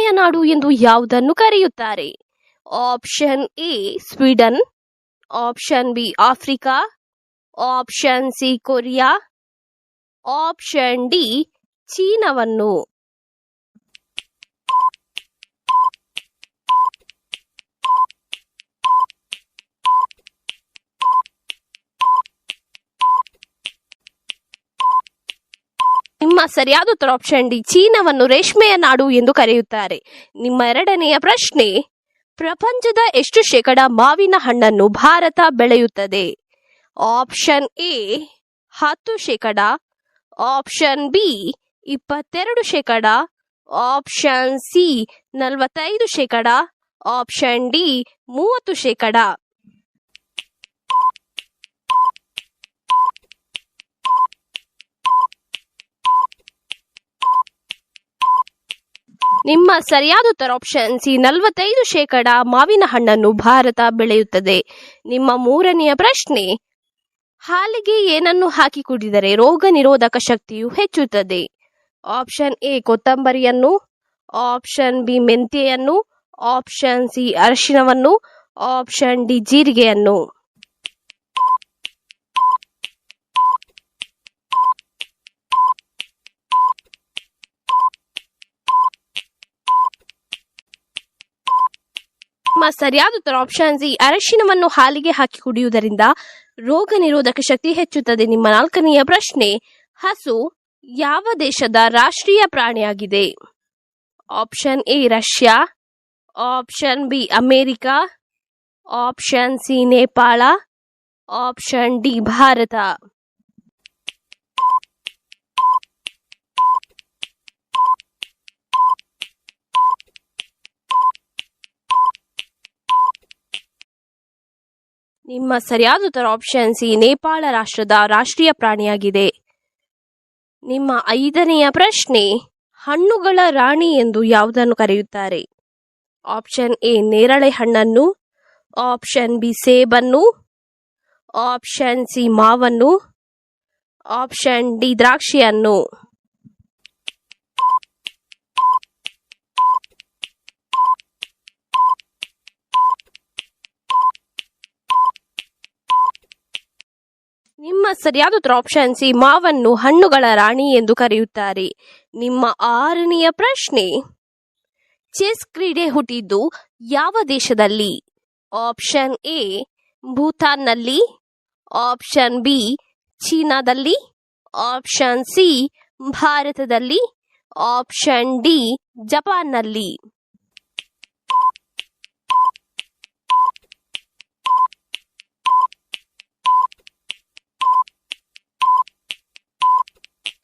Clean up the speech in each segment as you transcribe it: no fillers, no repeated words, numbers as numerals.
ರೇಷ್ಮೆಯ ನಾಡು ಎಂದು ಯಾವುದನ್ನು ಕರೆಯುತ್ತಾರೆ? Option A Sweden, option B Africa, option C Korea, option D ಚೀನಾವನ್ನು. ನಿಮ್ಮ ಸರಿಯಾದ ಉತ್ತರ ಆಪ್ಷನ್ ಡಿ, ಚೀನಾವನ್ನು ರೇಷ್ಮೆಯ ನಾಡು ಎಂದು ಕರೆಯುತ್ತಾರೆ. ನಿಮ್ಮ ಎರಡನೆಯ ಪ್ರಶ್ನೆ, ಪ್ರಪಂಚದ ಎಷ್ಟು ಶೇಕಡ ಮಾವಿನ ಹಣ್ಣನ್ನು ಭಾರತ ಬೆಳೆಯುತ್ತದೆ? Option A 10%, option B 22%, option C 45%, option D 30%. ನಿಮ್ಮ ಸರಿಯಾದ ಉತ್ತರ ಆಪ್ಷನ್ ಸಿ 45% ಮಾವಿನ ಹಣ್ಣನ್ನು ಭಾರತ ಬೆಳೆಯುತ್ತದೆ. ನಿಮ್ಮ ಮೂರನೆಯ ಪ್ರಶ್ನೆ, ಹಾಲಿಗೆ ಏನನ್ನು ಹಾಕಿ ಕುಡಿದರೆ ರೋಗ ನಿರೋಧಕ ಶಕ್ತಿಯು ಹೆಚ್ಚುತ್ತದೆ? ಆಪ್ಷನ್ ಎ ಕೊತ್ತಂಬರಿಯನ್ನು, ಆಪ್ಷನ್ ಬಿ ಮೆಂತೆಯನ್ನು, ಆಪ್ಷನ್ ಸಿ ಅರಿಶಿನವನ್ನು, ಆಪ್ಷನ್ ಡಿ ಜೀರಿಗೆಯನ್ನು. ನಿಮ್ಮ ಸರಿಯಾದ ಉತ್ತರ ಆಪ್ಷನ್ ಸಿ ಅರಿಶಿನವನ್ನು ಹಾಲಿಗೆ ಹಾಕಿ ಕುಡಿಯುವುದರಿಂದ ರೋಗ ನಿರೋಧಕ ಶಕ್ತಿ ಹೆಚ್ಚುತ್ತದೆ. ನಿಮ್ಮ ನಾಲ್ಕನೆಯ ಪ್ರಶ್ನೆ, ಹಸು ಯಾವ ದೇಶದ ರಾಷ್ಟ್ರೀಯ ಪ್ರಾಣಿಯಾಗಿದೆ? Option A Russia, option B America, option C Nepal, option D Bharat. ನಿಮ್ಮ ಸರಿಯಾದ ಉತ್ತರ ಆಪ್ಷನ್ ಸಿ ನೇಪಾಳ ರಾಷ್ಟ್ರದ ರಾಷ್ಟ್ರೀಯ ಪ್ರಾಣಿಯಾಗಿದೆ. ನಿಮ್ಮ ಐದನೆಯ ಪ್ರಶ್ನೆ, ಹಣ್ಣುಗಳ ರಾಣಿ ಎಂದು ಯಾವುದನ್ನು ಕರೆಯುತ್ತಾರೆ? ಆಪ್ಷನ್ ಎ ನೇರಳೆ ಹಣ್ಣನ್ನು, ಆಪ್ಷನ್ ಬಿ ಸೇಬನ್ನು, ಆಪ್ಷನ್ ಸಿ ಮಾವನ್ನು, ಆಪ್ಷನ್ ಡಿ ದ್ರಾಕ್ಷಿಯನ್ನು. ನಿಮ್ಮ ಸರಿಯಾದ ಉತ್ತರ ಆಪ್ಷನ್ ಸಿ ಮಾವನ್ನು ಹಣ್ಣುಗಳ ರಾಣಿ ಎಂದು ಕರೆಯುತ್ತಾರೆ. ನಿಮ್ಮ ಆರನೆಯ ಪ್ರಶ್ನೆ, ಚೆಸ್ ಕ್ರೀಡೆ ಹುಟ್ಟಿದ್ದು ಯಾವ ದೇಶದಲ್ಲಿ? ಆಪ್ಷನ್ ಎ ಭೂತಾನ್ನಲ್ಲಿ, ಆಪ್ಷನ್ ಬಿ ಚೀನಾದಲ್ಲಿ, ಆಪ್ಷನ್ ಸಿ ಭಾರತದಲ್ಲಿ, ಆಪ್ಷನ್ ಡಿ ಜಪಾನ್ನಲ್ಲಿ.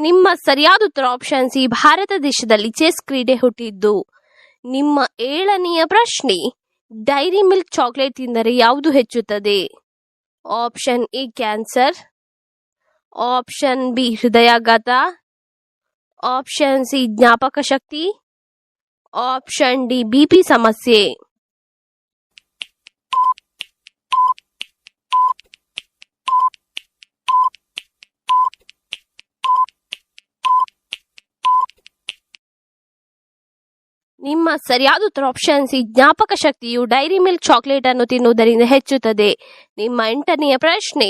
ನಿಮ್ಮ ಸರಿಯಾದ ಉತ್ತರ ಆಪ್ಷನ್ ಸಿ ಭಾರತ ದೇಶದಲ್ಲಿ ಚೆಸ್ ಕ್ರೀಡೆ ಹುಟ್ಟಿದ್ದು. ನಿಮ್ಮ ಏಳನೆಯ ಪ್ರಶ್ನೆ, ಡೈರಿ ಮಿಲ್ಕ್ ಚಾಕ್ಲೇಟ್ ತಿಂದರೆ ಯಾವುದು ಹೆಚ್ಚುತ್ತದೆ? Option A cancer, option B ಹೃದಯಾಘಾತ, ಆಪ್ಷನ್ ಸಿ ಜ್ಞಾಪಕ ಶಕ್ತಿ, ಆಪ್ಷನ್ ಡಿ ಬಿಪಿ ಸಮಸ್ಯೆ. ನಿಮ್ಮ ಸರಿಯಾದ ಉತ್ತರ ಆಪ್ಷನ್ ಸಿ ಜ್ಞಾಪಕ ಶಕ್ತಿಯು ಡೈರಿ ಮಿಲ್ಕ್ ಚಾಕ್ಲೇಟ್ ಅನ್ನು ತಿನ್ನುವುದರಿಂದ ಹೆಚ್ಚುತ್ತದೆ. ನಿಮ್ಮ ಎಂಟನೆಯ ಪ್ರಶ್ನೆ,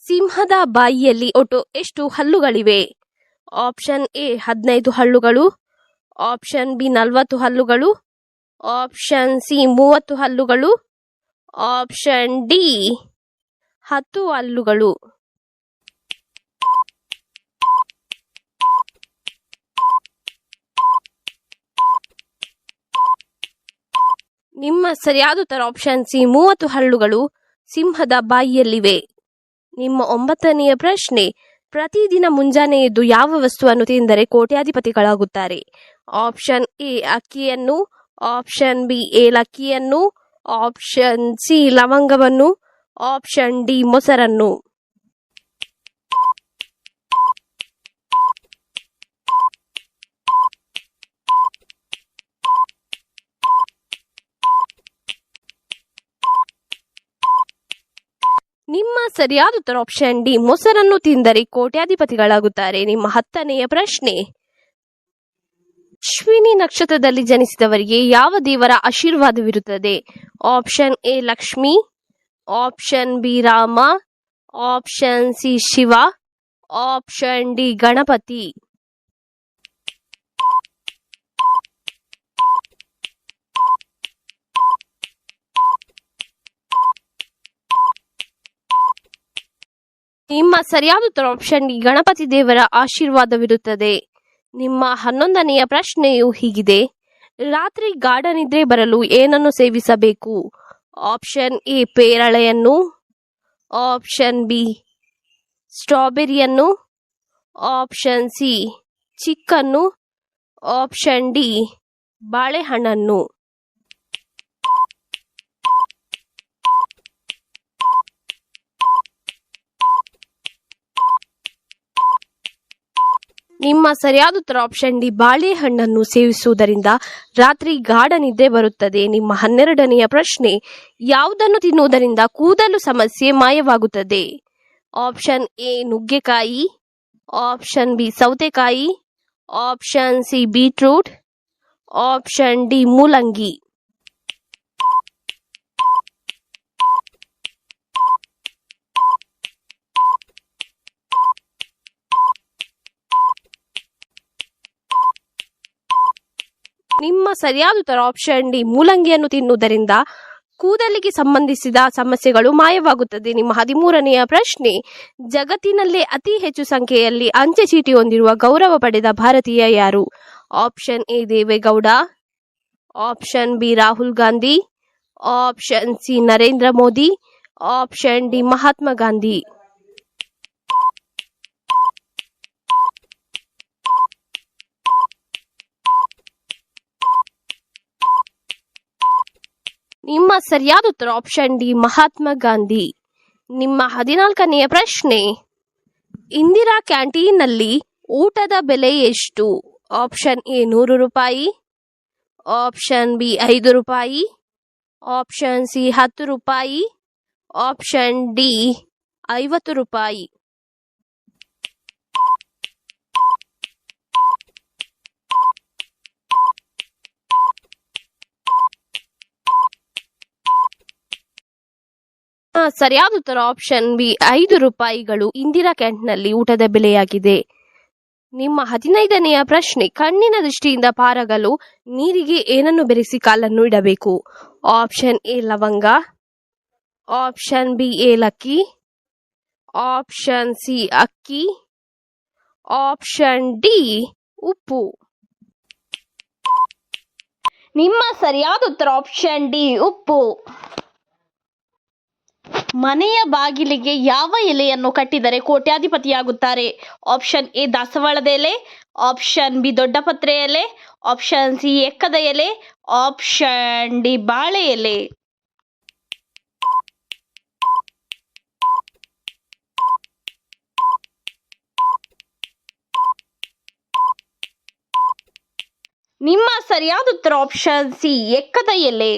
ಸಿಂಹದ ಬಾಯಿಯಲ್ಲಿ ಒಟ್ಟು ಎಷ್ಟು ಹಲ್ಲುಗಳಿವೆ? ಆಪ್ಷನ್ ಎ 15 ಹಲ್ಲುಗಳು, ಆಪ್ಷನ್ ಬಿ 40 ಹಲ್ಲುಗಳು, ಆಪ್ಷನ್ ಸಿ 30 ಹಲ್ಲುಗಳು, ಆಪ್ಷನ್ ಡಿ 10 ಹಲ್ಲುಗಳು. ನಿಮ್ಮ ಸರಿಯಾದ ಉತ್ತರ ಆಪ್ಷನ್ ಸಿ 30 ಹಲ್ಲುಗಳು ಸಿಂಹದ ಬಾಯಿಯಲ್ಲಿವೆ. ನಿಮ್ಮ ಒಂಬತ್ತನೆಯ ಪ್ರಶ್ನೆ, ಪ್ರತಿದಿನ ಮುಂಜಾನೆ ಎದ್ದು ಯಾವ ವಸ್ತುವನ್ನು ತಿಂದರೆ ಕೋಟ್ಯಾಧಿಪತಿಗಳಾಗುತ್ತಾರೆ? ಆಪ್ಷನ್ ಎ ಅಕ್ಕಿಯನ್ನು, ಆಪ್ಷನ್ ಬಿ ಏಲಕ್ಕಿಯನ್ನು, ಆಪ್ಷನ್ ಸಿ ಲವಂಗವನ್ನು, ಆಪ್ಷನ್ ಡಿ ಮೊಸರನ್ನು. ನಿಮ್ಮ ಸರಿಯಾದ ಉತ್ತರ ಆಪ್ಷನ್ ಡಿ ಮೊಸರನ್ನು ತಿಂದರೆ ಕೋಟ್ಯಾಧಿಪತಿಗಳಾಗುತ್ತಾರೆ. ನಿಮ್ಮ 10ನೆಯ ಪ್ರಶ್ನೆ, ಅಶ್ವಿನಿ ನಕ್ಷತ್ರದಲ್ಲಿ ಜನಿಸಿದವರಿಗೆ ಯಾವ ದೇವರ ಆಶೀರ್ವಾದವಿರುತ್ತದೆ? Option A Lakshmi, option B Rama, option C Shiva, option D Ganapati. ನಿಮ್ಮ ಸರಿಯಾದ ಉತ್ತರ ಆಪ್ಷನ್ ಡಿ ಗಣಪತಿ ದೇವರ ಆಶೀರ್ವಾದವಿರುತ್ತದೆ. ನಿಮ್ಮ 11ನೆಯ ಪ್ರಶ್ನೆಯು ಹೀಗಿದೆ: ರಾತ್ರಿ ಗಾಢ ನಿದ್ರೆ ಬರಲು ಏನನ್ನು ಸೇವಿಸಬೇಕು? ಆಪ್ಷನ್ ಎ ಪೇರಳೆಯನ್ನು, ಆಪ್ಷನ್ ಬಿ ಸ್ಟ್ರಾಬೆರಿಯನ್ನು, ಆಪ್ಷನ್ ಸಿ ಚಿಕ್ಕನ್ನು, ಆಪ್ಷನ್ ಡಿ ಬಾಳೆಹಣ್ಣನ್ನು. ನಿಮ್ಮ ಸರಿಯಾದ ಉತ್ತರ ಆಪ್ಷನ್ ಡಿ ಬಾಳೆಹಣ್ಣನ್ನು ಸೇವಿಸುವುದರಿಂದ ರಾತ್ರಿ ಗಾಢ ನಿದ್ರೆ ಬರುತ್ತದೆ. ನಿಮ್ಮ 12ನೆಯ ಪ್ರಶ್ನೆ: ಯಾವುದನ್ನು ತಿನ್ನುವುದರಿಂದ ಕೂದಲು ಸಮಸ್ಯೆ ಮಾಯವಾಗುತ್ತದೆ? ಆಪ್ಷನ್ ಎ ನುಗ್ಗೆಕಾಯಿ, ಆಪ್ಷನ್ ಬಿ ಸೌತೆಕಾಯಿ, option C beetroot, option D ಮೂಲಂಗಿ. ನಿಮ್ಮ ಸರಿಯಾದ ಉತ್ತರ ಆಪ್ಷನ್ ಡಿ ಮೂಲಂಗಿಯನ್ನು ತಿನ್ನುವುದರಿಂದ ಕೂದಲಿಗೆ ಸಂಬಂಧಿಸಿದ ಸಮಸ್ಯೆಗಳು ಮಾಯವಾಗುತ್ತದೆ. ನಿಮ್ಮ 13ನೆಯ ಪ್ರಶ್ನೆ: ಜಗತ್ತಿನಲ್ಲೇ ಅತಿ ಹೆಚ್ಚು ಸಂಖ್ಯೆಯಲ್ಲಿ ಅಂಚೆ ಚೀಟಿ ಹೊಂದಿರುವ ಗೌರವ ಪಡೆದ ಭಾರತೀಯ ಯಾರು? Option A Deve Gowda, option B Rahul Gandhi, option C Narendra Modi, option D Mahatma Gandhi. ನಿಮ್ಮ ಸರಿಯಾದ ಉತ್ತರ ಆಪ್ಷನ್ ಡಿ ಮಹಾತ್ಮ ಗಾಂಧಿ. ನಿಮ್ಮ 14ನೆಯ ಪ್ರಶ್ನೆ: ಇಂದಿರಾ ಕ್ಯಾಂಟೀನ್ನಲ್ಲಿ ಊಟದ ಬೆಲೆ ಎಷ್ಟು? ಆಪ್ಷನ್ ಎ 100 ರೂಪಾಯಿ, ಆಪ್ಷನ್ ಬಿ 5 ರೂಪಾಯಿ, ಆಪ್ಷನ್ ಸಿ 10 ರೂಪಾಯಿ, ಆಪ್ಷನ್ ಡಿ 50 ರೂಪಾಯಿ. ಸರಿಯಾದ ಉತ್ತರ ಆಪ್ಷನ್ ಬಿ 5 ರೂಪಾಯಿಗಳು ಇಂದಿರಾ ಕ್ಯಾಂಟೀನ್ನಲ್ಲಿ ಊಟದ ಬೆಲೆಯಾಗಿದೆ. ನಿಮ್ಮ 15ನೆಯ ಪ್ರಶ್ನೆ: ಕಣ್ಣಿನ ದೃಷ್ಟಿಯಿಂದ ಪಾರಾಗಲು ನೀರಿಗೆ ಏನನ್ನು ಬೆರೆಸಿ ಕಾಲನ್ನು ಇಡಬೇಕು? ಆಪ್ಷನ್ ಎ ಲವಂಗ, ಆಪ್ಷನ್ ಬಿ ಏಲಕ್ಕಿ, ಆಪ್ಷನ್ ಸಿ ಅಕ್ಕಿ, ಆಪ್ಷನ್ ಡಿ ಉಪ್ಪು. ನಿಮ್ಮ ಸರಿಯಾದ ಉತ್ತರ ಆಪ್ಷನ್ ಡಿ ಉಪ್ಪು. ಮನೆಯ ಬಾಗಿಲಿಗೆ ಯಾವ ಎಲೆಯನ್ನು ಕಟ್ಟಿದರೆ ಕೋಟ್ಯಾಧಿಪತಿಯಾಗುತ್ತಾರೆ? ಆಪ್ಷನ್ ಎ ದಾಸವಾಳದ ಎಲೆ, ಆಪ್ಷನ್ ಬಿ ದೊಡ್ಡಪತ್ರೆ ಎಲೆ, ಆಪ್ಷನ್ ಸಿ ಎಕ್ಕದ ಎಲೆ, ಆಪ್ಷನ್ ಡಿ ಬಾಳೆ ಎಲೆ. ನಿಮ್ಮ ಸರಿಯಾದ ಉತ್ತರ ಆಪ್ಷನ್ ಸಿ ಎಕ್ಕದ ಎಲೆ.